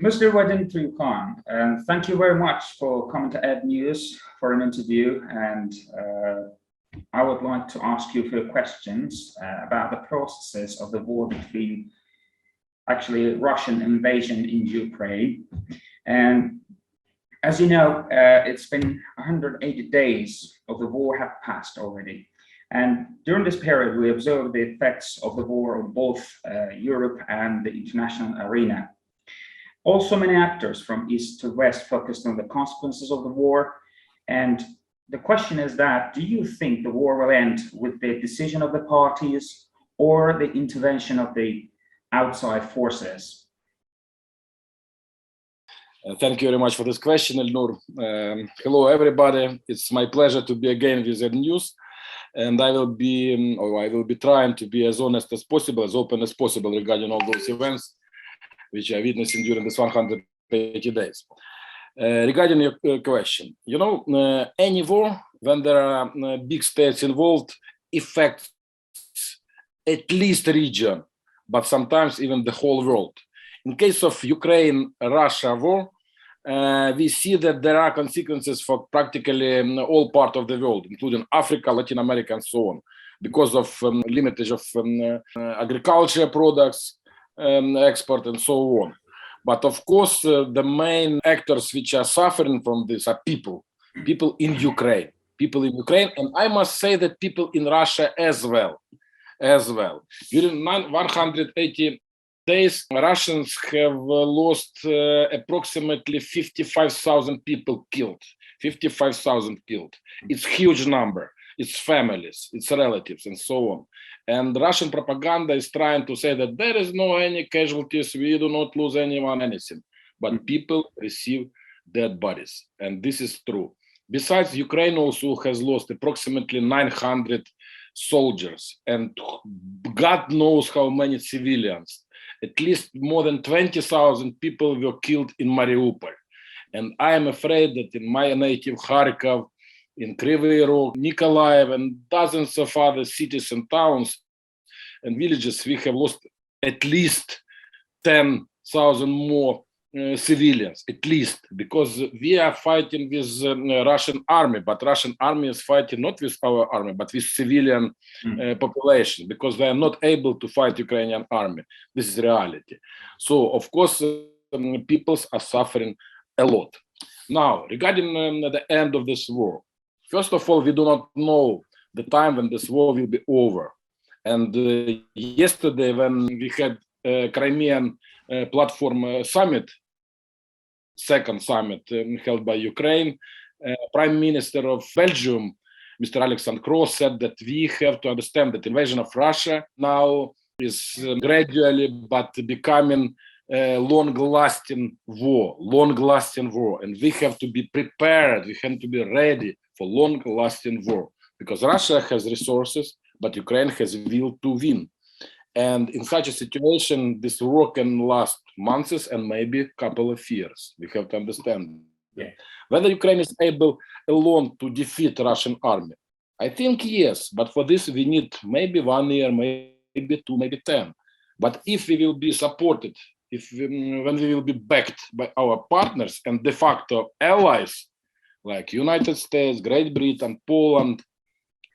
Mr. Vadim Trukhan, and thank you very much for coming to Ed News for an interview. And I would like to ask you a few questions about the processes of the war between actually Russian invasion in Ukraine. And as you know, it's been 180 days of the war have passed already. And during this period, we observed the effects of the war on both Europe and the international arena. Also, many actors from east to west focused on the consequences of the war. And the question is that, do you think the war will end with the decision of the parties or the intervention of the outside forces? Thank you very much for this question, Elnur. Hello, everybody. It's my pleasure to be again with EDNews. And I will be trying to be as honest as possible, as open as possible regarding all those events which are witnessing during this 180 days. Regarding your question, you know, any war, when there are big states involved, affects at least a region, but sometimes even the whole world. In case of Ukraine-Russia war, we see that there are consequences for practically all parts of the world, including Africa, Latin America, and so on, because of limitation of agriculture products, export, and so on. But of course, the main actors which are suffering from this are people in Ukraine, and I must say that people in Russia as well. During 180 days, Russians have lost approximately 55,000 people killed. 55,000 killed. It's a huge number. It's families, it's relatives, and so on. And Russian propaganda is trying to say that there is no any casualties, we do not lose anyone, anything. But people receive dead bodies, and this is true. Besides, Ukraine also has lost approximately 900 soldiers, and God knows how many civilians. At least more than 20,000 people were killed in Mariupol. And I am afraid that in my native Kharkov, in Kryvyi Rog, Nikolaev, and dozens of other cities and towns and villages, we have lost at least 10,000 more civilians, at least, because we are fighting with Russian army, but Russian army is fighting not with our army, but with civilian population, because they are not able to fight Ukrainian army. This is reality. So, of course, peoples are suffering a lot. Now, regarding the end of this war, first of all, we do not know the time when this war will be over. And yesterday, when we had Crimean platform summit, second summit held by Ukraine, Prime Minister of Belgium, Mr. Alexander Kroes, said that we have to understand that invasion of Russia now is gradually but becoming a long-lasting war, and we have to be prepared, we have to be ready for long-lasting war, because Russia has resources, but Ukraine has will to win. And in such a situation, this war can last months and maybe a couple of years. We have to understand whether Ukraine is able alone to defeat Russian army. I think yes, but for this we need maybe 1 year, maybe 2, maybe 10. But if we will be supported, when we will be backed by our partners and de facto allies like United States, Great Britain, Poland,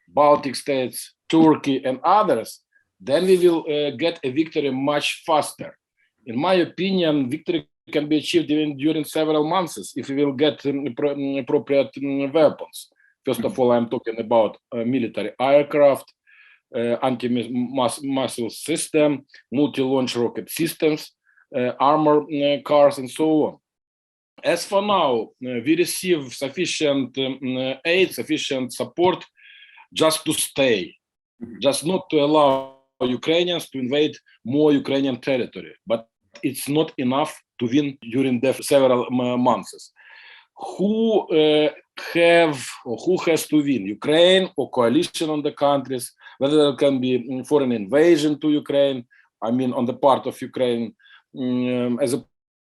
Baltic states, Turkey, and others, then we will get a victory much faster. In my opinion, victory can be achieved even during several months if we will get appropriate weapons. First of all, I'm talking about military aircraft, anti-missile system, multi-launch rocket systems, armor cars, and so on. As for now, we receive sufficient aid, sufficient support just to stay, just not to allow Ukrainians to invade more Ukrainian territory. But it's not enough to win during the several months. Who has to win, Ukraine or coalition on the countries? Whether there can be foreign invasion to Ukraine, I mean on the part of Ukraine as a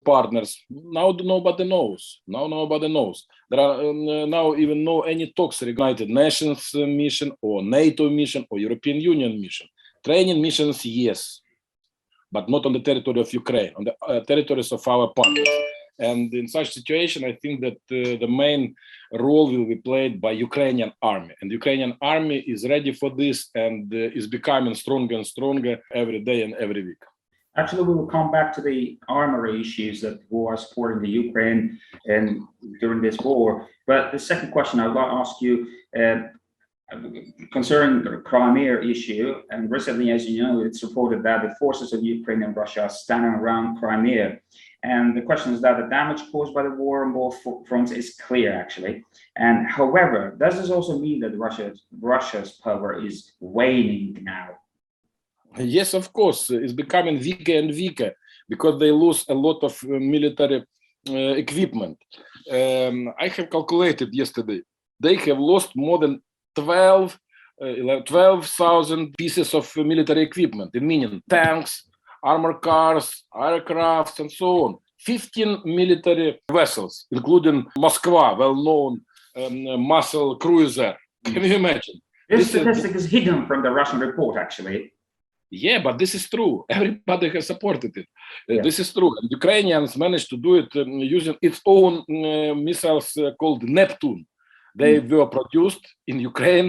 partners. Now nobody knows. Now nobody knows. There are now even no any talks regarding United Nations mission or NATO mission or European Union mission. Training missions, yes, but not on the territory of Ukraine, on the territories of our partners. And in such situation, I think that the main role will be played by Ukrainian army. And the Ukrainian army is ready for this and is becoming stronger and stronger every day and every week. Actually, we will come back to the armory issues that who are supporting the Ukraine and during this war. But the second question I would like to ask you concerning the Crimea issue, and recently, as you know, it's reported that the forces of Ukraine and Russia are standing around Crimea. And the question is that the damage caused by the war on both fronts is clear, actually. And however, does this also mean that Russia's power is waning now? Yes, of course, it's becoming weaker and weaker because they lose a lot of military equipment. I have calculated yesterday, they have lost more than 12,000 pieces of military equipment, meaning tanks, armored cars, aircrafts, and so on. 15 military vessels, including Moskva, well-known muscle cruiser. Can you imagine? This statistic is hidden from the Russian report, actually. Yeah, but this is true. Everybody has supported it. This is true. And Ukrainians managed to do it using its own missiles called Neptune. They were produced in Ukraine,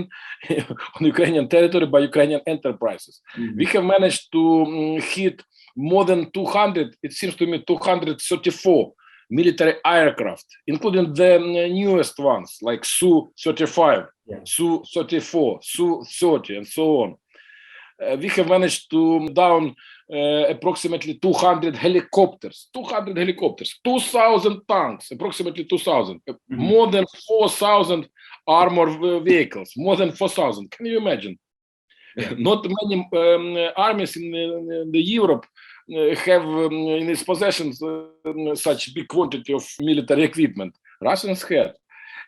on Ukrainian territory by Ukrainian enterprises. We have managed to hit more than 200, it seems to me 234 military aircraft, including the newest ones like Su-35, Su-34, Su-30, and so on. We have managed to down approximately 200 helicopters, 2,000 tanks, approximately 2,000, more than 4,000 armored vehicles, more than 4,000. Can you imagine? Not many armies in the Europe have in its possessions such big quantity of military equipment. Russians had.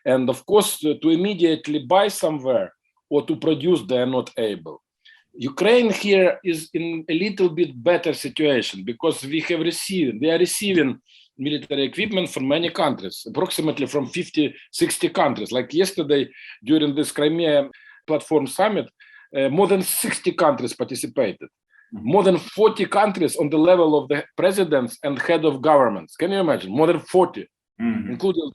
And of course, to immediately buy somewhere or to produce, they are not able. Ukraine here is in a little bit better situation because they are receiving military equipment from many countries, approximately from 50, 60 countries. Like yesterday, during this Crimea Platform Summit, more than 60 countries participated. More than 40 countries on the level of the presidents and head of governments. Can you imagine? More than 40, including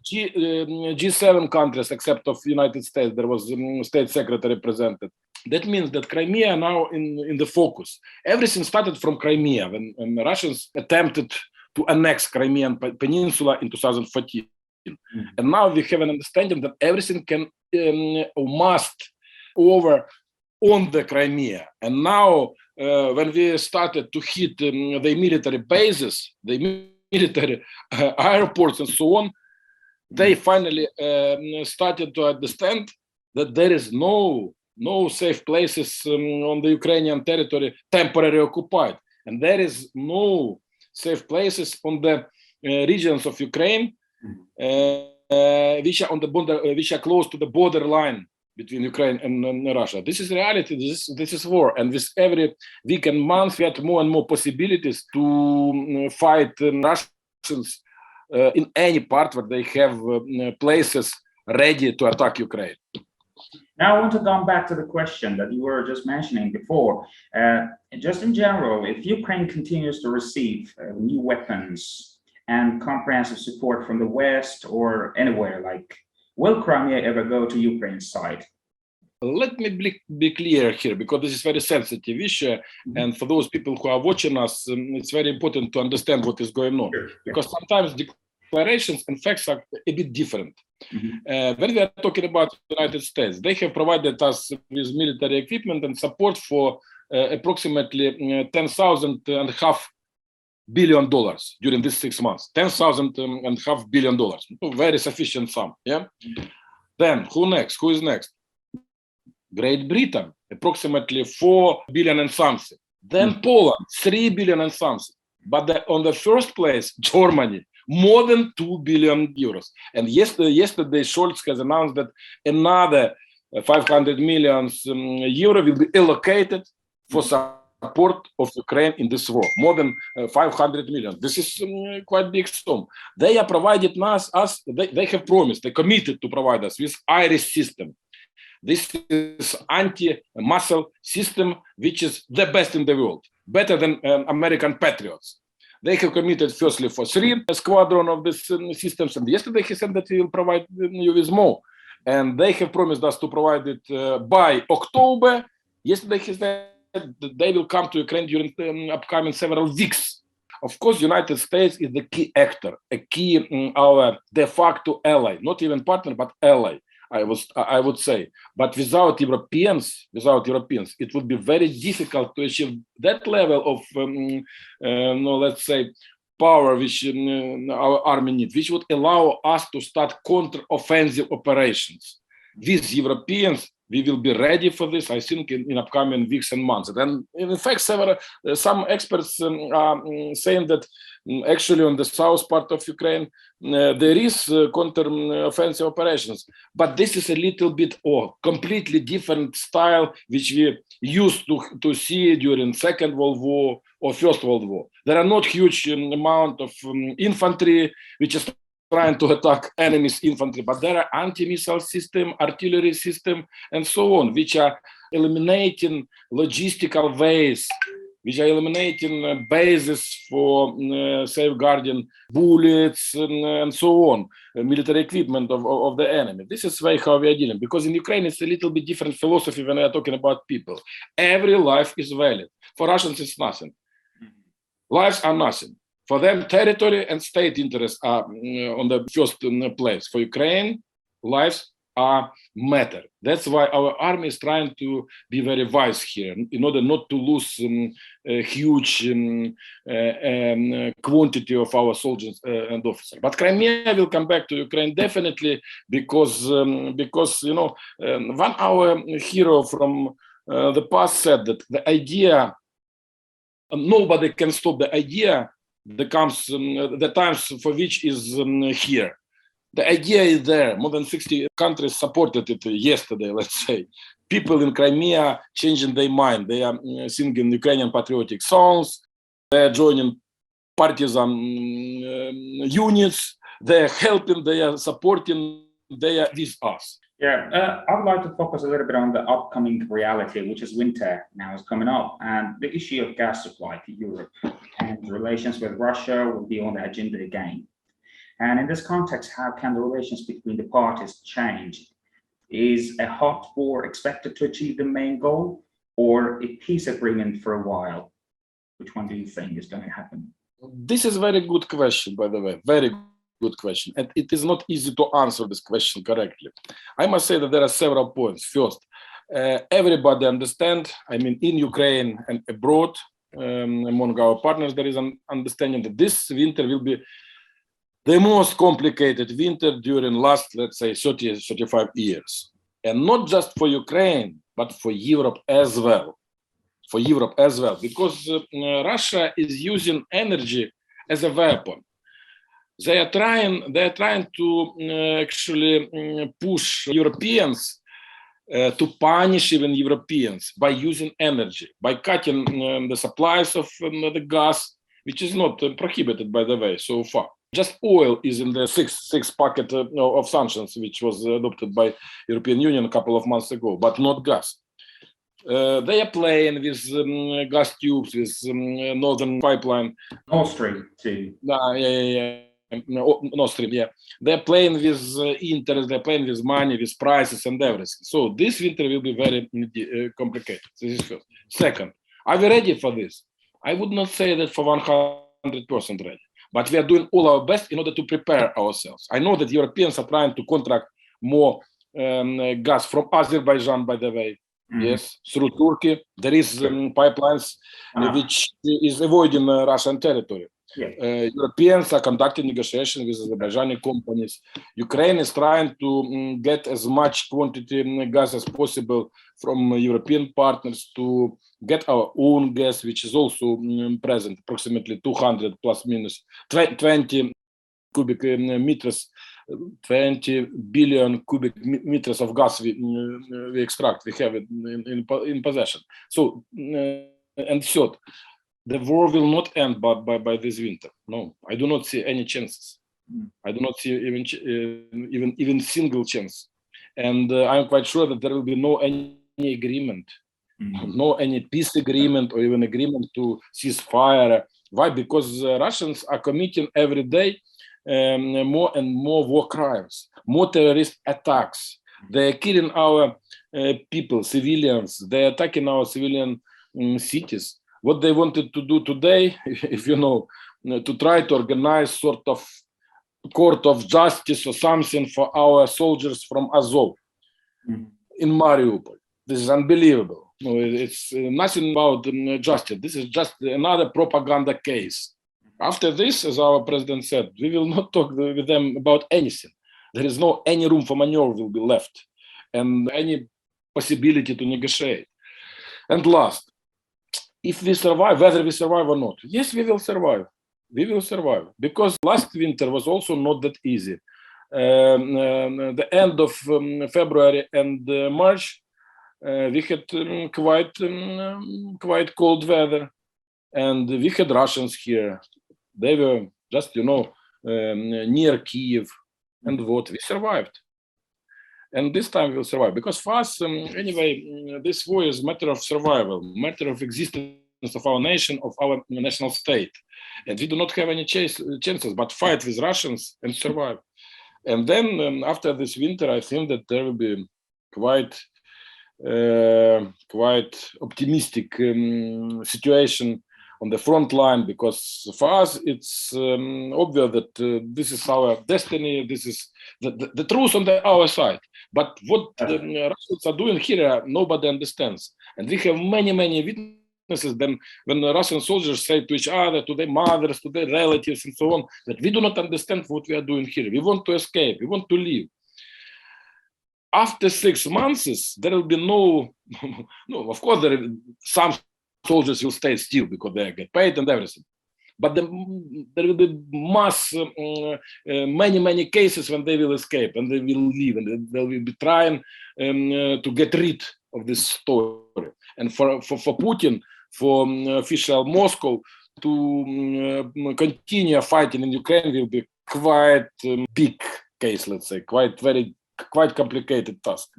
G7 countries, except of the United States. There was a state secretary presented. That means that Crimea now in the focus. Everything started from Crimea when the Russians attempted to annex Crimean Peninsula in 2014. And now we have an understanding that everything can or must over on the Crimea. And now when we started to hit the military bases, the military airports and so on, they finally started to understand that there is no safe places on the Ukrainian territory temporarily occupied. And there is no safe places on the regions of Ukraine which are on the border, which are close to the borderline between Ukraine and Russia. This is reality. This is war. And with every week and month, we had more and more possibilities to fight Russians in any part where they have places ready to attack Ukraine. Now I want to come back to the question that you were just mentioning before. Just in general, if Ukraine continues to receive new weapons and comprehensive support from the West or anywhere, like, will Crimea ever go to Ukraine's side? Let me be clear here, because this is a very sensitive issue. And for those people who are watching us, it's very important to understand what is going on. Because sometimes declarations and facts are a bit different. When we are talking about the United States, they have provided us with military equipment and support for approximately $10.5 billion during these 6 months. $10.5 billion, very sufficient sum. Yeah. Then who next? Who is next? Great Britain, approximately 4 billion and something. Then Poland, 3 billion and something. But on the first place, Germany, more than 2 billion euros. And yesterday, Scholz has announced that another 500 million euro will be allocated for support of Ukraine in this war. More than 500 million. This is quite big sum. They are provided us. They have promised. They committed to provide us with IRIS system. This is anti-missile system, which is the best in the world, better than American Patriots. They have committed firstly for 3 squadron of these systems, and yesterday he said that he will provide you with more. And they have promised us to provide it by October. Yesterday he said that they will come to Ukraine during the upcoming several weeks. Of course, United States is the key actor, a key our de facto ally, not even partner, but ally. I would say, but without Europeans, it would be very difficult to achieve that level of, let's say, power which our army needs, which would allow us to start counter-offensive operations. With Europeans, we will be ready for this, I think, in upcoming weeks and months. And in fact, some experts are saying that actually on the south part of Ukraine, there is counter-offensive operations. But this is a little bit or completely different style, which we used to see during Second World War or First World War. There are not huge amount of infantry, which is trying to attack enemy's infantry, but there are anti-missile system, artillery system, and so on, which are eliminating logistical ways, which are eliminating bases for safeguarding bullets and so on, military equipment of the enemy. This is way how we are dealing, because in Ukraine it's a little bit different philosophy when we are talking about people. Every life is valid. For Russians it's nothing. Lives are nothing. For them, territory and state interests are on the first place. For Ukraine, lives are matter. That's why our army is trying to be very wise here, in order not to lose a huge quantity of our soldiers and officers. But Crimea will come back to Ukraine definitely, because you know, one our hero from the past said that the idea, nobody can stop the idea. The times for which is here. The idea is there. More than 60 countries supported it yesterday, let's say. People in Crimea changing their mind. They are singing Ukrainian patriotic songs. They are joining partisan units. They are helping, they are supporting, they are with us. Yeah, I would like to focus a little bit on the upcoming reality, which is winter now is coming up, and the issue of gas supply to Europe and relations with Russia will be on the agenda again. And in this context, how can the relations between the parties change? Is a hot war expected to achieve the main goal, or a peace agreement for a while? Which one do you think is going to happen? This is a very good question, by the way, very good question. And it is not easy to answer this question correctly. I must say that there are several points. First, everybody understand, I mean, in Ukraine and abroad, among our partners, there is an understanding that this winter will be the most complicated winter during last, let's say, 30, 35 years. And not just for Ukraine, but for Europe as well. For Europe as well, because Russia is using energy as a weapon. They are trying to actually push Europeans to punish even Europeans by using energy, by cutting the supplies of the gas, which is not prohibited, by the way, so far. Just oil is in the sixth packet of sanctions, which was adopted by European Union a couple of months ago, but not gas. They are playing with gas tubes, with Northern Pipeline. Nord Stream too. Nord Stream, yeah. They're playing with interest, they're playing with money, with prices and everything. So this winter will be very complicated. This is first. Second, are we ready for this? I would not say that for 100% ready, but we are doing all our best in order to prepare ourselves. I know that Europeans are trying to contract more gas from Azerbaijan, by the way. Yes, through Turkey. There is pipelines which is avoiding Russian territory. Yeah. Europeans are conducting negotiations with Azerbaijani companies. Ukraine is trying to get as much quantity gas as possible from European partners to get our own gas, which is also present, approximately 200 plus minus 20 cubic meters. 20 billion cubic meters of gas we extract, we have it in possession. So, and third, the war will not end by this winter. No, I do not see any chances. I do not see even single chance. And I'm quite sure that there will be no any agreement, no any peace agreement or even agreement to cease fire. Why? Because Russians are committing every day more and more war crimes, more terrorist attacks. They are killing our people, civilians. They are attacking our civilian cities. What they wanted to do today, if you know, to try to organize sort of court of justice or something for our soldiers from Azov in Mariupol. This is unbelievable. No, it's nothing about justice. This is just another propaganda case. After this, as our president said, we will not talk with them about anything. There is no any room for maneuver will be left and any possibility to negotiate. And last, if we survive, whether we survive or not, yes, we will survive. We will survive, because last winter was also not that easy. The end of February and March, we had quite cold weather, and we had Russians here. They were just, near Kiev, and what we survived. And this time we'll survive, because for us, anyway, this war is a matter of survival, matter of existence of our nation, of our national state. And we do not have any chances but fight with Russians and survive. And then after this winter, I think that there will be quite optimistic situation on the front line, because for us it's obvious that this is our destiny, this is the truth on our side. But what the Russians are doing here, nobody understands. And we have many witnesses then when the Russian soldiers say to each other, to their mothers, to their relatives and so on, that we do not understand what we are doing here. We want to escape, we want to leave. After 6 months, there will be no, of course, some soldiers will stay still because they get paid and everything. But there will be many cases when they will escape and they will leave, and they will be trying to get rid of this story. And for Putin, for official Moscow to continue fighting in Ukraine will be quite big case, let's say, quite complicated task.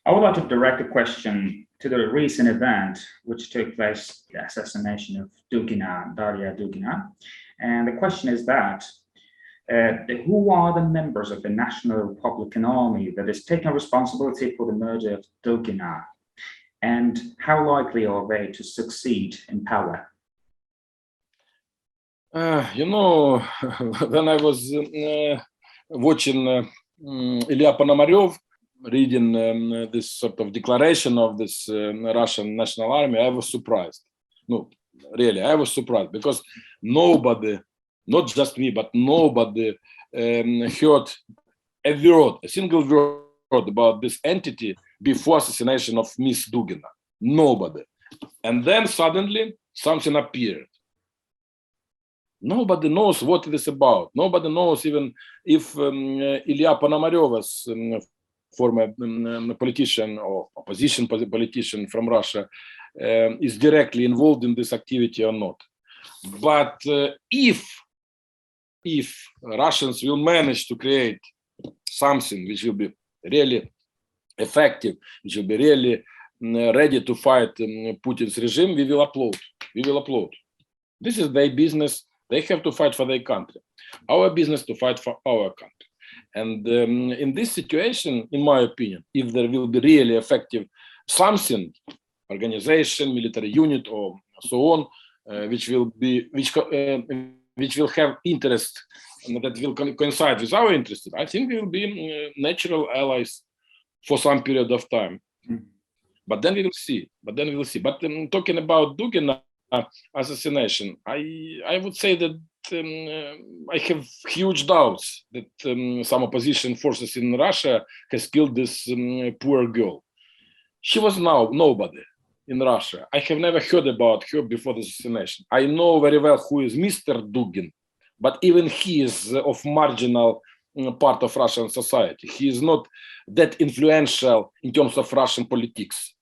I would like to direct a question to the recent event which took place, the assassination of Daria Dugina. And the question is that, who are the members of the National Republican Army that is taking responsibility for the murder of Dugina? And how likely are they to succeed in power? When I was watching Ilya Ponomarev reading this sort of declaration of this Russian National Army, I was surprised. No, really, I was surprised, because nobody, not just me, but nobody heard a single word about this entity before assassination of Miss Dugina. Nobody. And then suddenly something appeared. Nobody knows what it is about. Nobody knows even if Ilya Ponomarev's former politician or opposition politician from Russia is directly involved in this activity or not. But if Russians will manage to create something which will be really effective, which will be really ready to fight Putin's regime, we will applaud. We will applaud. This is their business. They have to fight for their country. Our business to fight for our country. And in this situation, in my opinion, if there will be really effective something, organization, military unit, or so on, which will have interest and that will coincide with our interests, I think we will be natural allies for some period of time. But then we will see. But talking about Dugina assassination, I would say that I have huge doubts that some opposition forces in Russia has killed this poor girl. She was nobody in Russia. I have never heard about her before the assassination. I know very well who is Mr. Dugin, but even he is of marginal part of Russian society. He is not that influential in terms of Russian politics.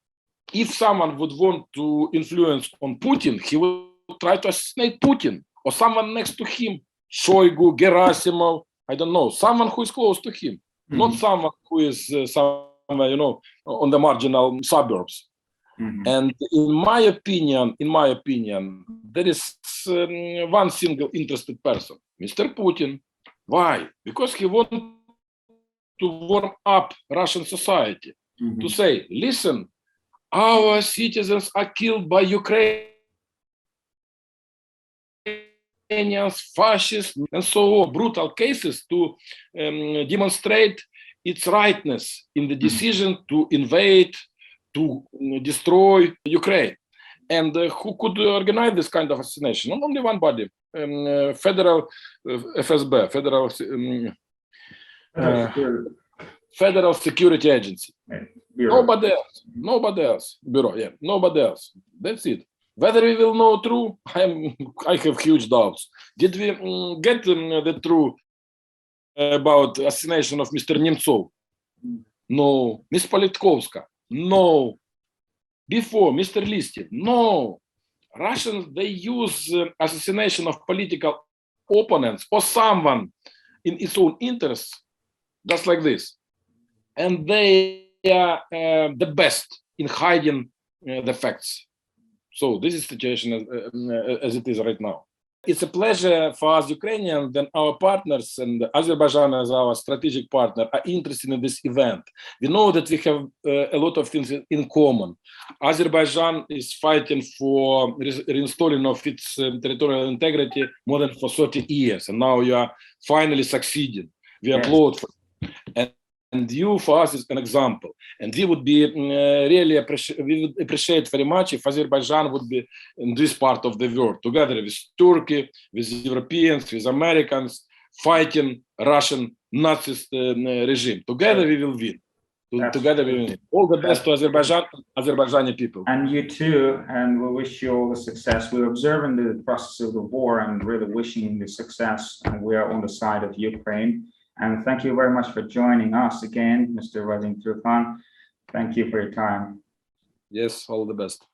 If someone would want to influence on Putin, he would try to assassinate Putin or someone next to him, Shoigu, Gerasimov, I don't know, someone who is close to him. not someone who is somewhere, you know, on the marginal suburbs. And in my opinion, there is one single interested person, Mr. Putin. Why? Because he wants to warm up Russian society, to say, listen, our citizens are killed by Ukrainians, fascists, and so on, brutal cases, to demonstrate its rightness in the decision to invade, to destroy Ukraine. And who could organize this kind of assassination? Not only one body, Federal FSB, Federal Security Agency. Nobody else. Bureau, yeah, nobody else. That's it. Whether we will know true, I have huge doubts. Did we get the truth about assassination of Mr. Nemtsov? No. Ms. Politkovska? No. Before Mr. Listin? No. Russians, they use assassination of political opponents or someone in its own interests, just like this. And they are the best in hiding the facts. So this is the situation as it is right now. It's a pleasure for us Ukrainians and our partners, and Azerbaijan as our strategic partner are interested in this event. We know that we have a lot of things in common. Azerbaijan is fighting for reinstalling of its territorial integrity more than for 30 years, and now you are finally succeeding. We applaud for it. And you, for us, is an example. And we would be really appreciate very much if Azerbaijan would be in this part of the world, together with Turkey, with Europeans, with Americans, fighting Russian Nazist regime. Together we will win. Together we will win. All the best to Azerbaijan, Azerbaijani people. And you too, and we wish you all the success. We're observing the process of the war and really wishing the success, and we are on the side of Ukraine. And thank you very much for joining us again, Mr. Vadim Trukhan. Thank you for your time. Yes, all the best.